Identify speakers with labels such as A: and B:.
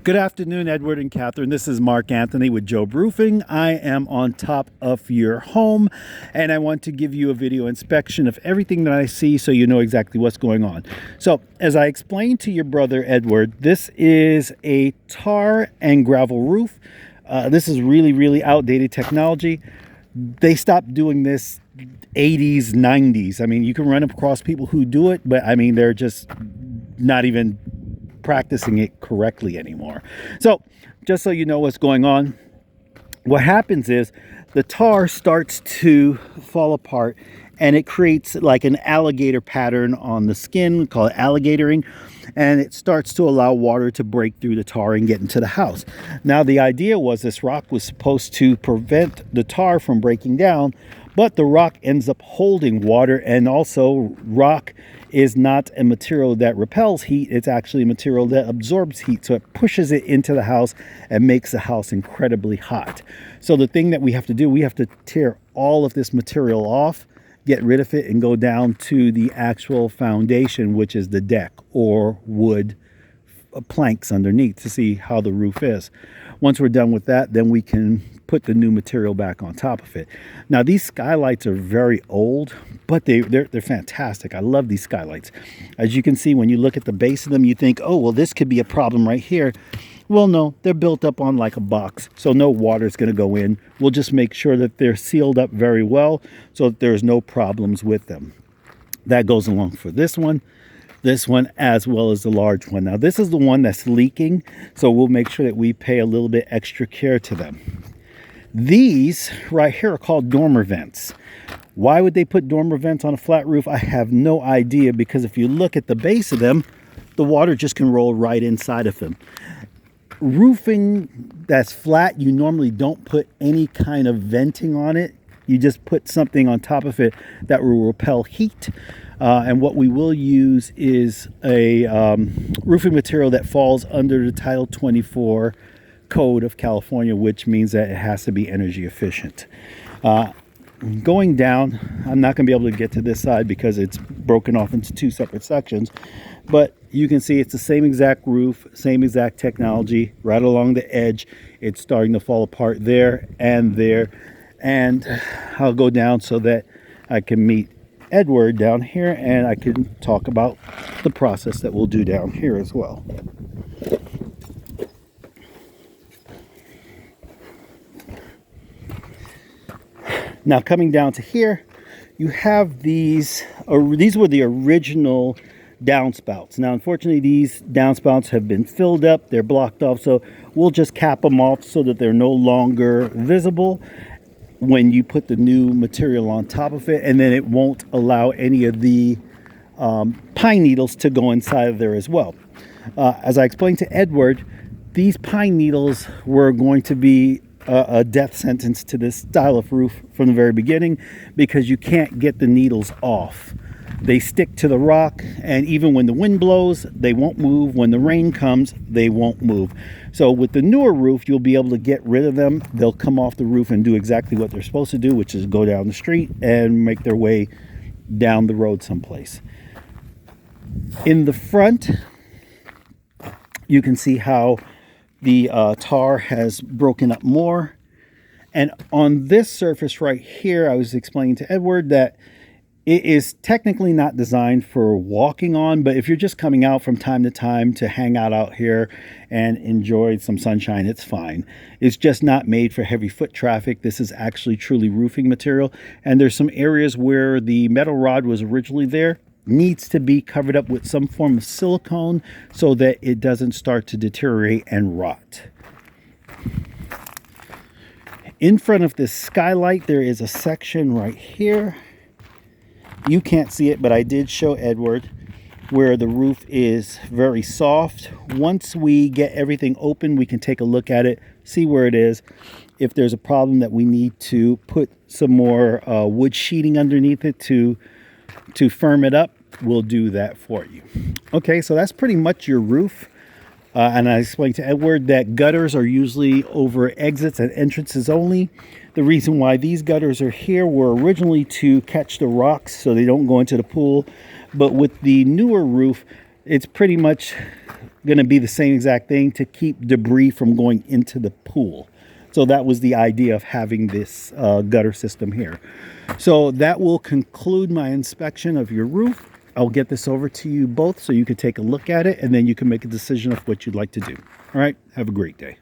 A: Good afternoon, Edward and Catherine. This is Mark Anthony with Job Roofing. I am on top of your home, and I want to give you a video inspection of everything that I see so you know exactly what's going on. So, as I explained to your brother Edward, this is a tar and gravel roof. This is really outdated technology. They stopped doing this 80s, 90s. I mean, you can run across people who do it, but I mean, they're just not even practicing it correctly anymore. So just so you know what's going on, what happens is the tar starts to fall apart and it creates like an alligator pattern on the skin, called alligatoring, and it starts to allow water to break through the tar and get into the house. Now the idea was this rock was supposed to prevent the tar from breaking down, but the rock ends up holding water, and also rock is not a material that repels heat. It's actually a material that absorbs heat, so it pushes it into the house and makes the house incredibly hot. So the thing that we have to do, we have to tear all of this material off, get rid of it, and go down to the actual foundation, which is the deck or wood planks underneath, to see how the roof is. Once we're done with that, then we can put the new material back on top of it. Now these skylights are very old, but they're fantastic. I love these skylights. As you can see, when you look at the base of them, you think, oh well, this could be a problem right here. Well, no, they're built up on like a box, so no water is going to go in. We'll just make sure that they're sealed up very well so that there's no problems with them. That goes along for this one, as well as the large one. Now this is the one that's leaking, so we'll make sure that we pay a little bit extra care to them. These right here are called dormer vents. Why would they put dormer vents on a flat roof? I have no idea, because if you look at the base of them, the water just can roll right inside of them. Roofing that's flat, you normally don't put any kind of venting on it. You just put something on top of it that will repel heat. And what we will use is a roofing material that falls under the Title 24 Code of California, which means that it has to be energy efficient. Going down, I'm not going to be able to get to this side because it's broken off into two separate sections, but you can see it's the same exact roof, same exact technology. Right along the edge, it's starting to fall apart there and there. And I'll go down so that I can meet Edward down here and I can talk about the process that we'll do down here as well. Now coming down to here, you have these were the original downspouts. Now unfortunately these downspouts have been filled up, they're blocked off, so we'll just cap them off so that they're no longer visible when you put the new material on top of it, and then it won't allow any of the pine needles to go inside of there as well. As I explained to Edward, these pine needles were going to be a death sentence to this style of roof from the very beginning, because you can't get the needles off. They stick to the rock, and even when the wind blows, they won't move. When the rain comes, they won't move. So with the newer roof, you'll be able to get rid of them. They'll come off the roof and do exactly what they're supposed to do, which is go down the street and make their way down the road someplace. In the front, you can see how the tar has broken up more. And on this surface right here, I was explaining to Edward that it is technically not designed for walking on, but if you're just coming out from time to time to hang out here and enjoy some sunshine, it's fine. It's just not made for heavy foot traffic. This is actually truly roofing material. And there's some areas where the metal rod was originally there, needs to be covered up with some form of silicone so that it doesn't start to deteriorate and rot. In front of this skylight, there is a section right here. You can't see it, but I did show Edward where the roof is very soft. Once we get everything open, we can take a look at it, see where it is. If there's a problem that we need to put some more wood sheeting underneath it to firm it up, we'll do that for you. Okay, so that's pretty much your roof. And I explained to Edward that gutters are usually over exits and entrances only. The reason why these gutters are here were originally to catch the rocks so they don't go into the pool. But with the newer roof, it's pretty much going to be the same exact thing to keep debris from going into the pool. So that was the idea of having this gutter system here. So that will conclude my inspection of your roof. I'll get this over to you both so you can take a look at it, and then you can make a decision of what you'd like to do. All right, have a great day.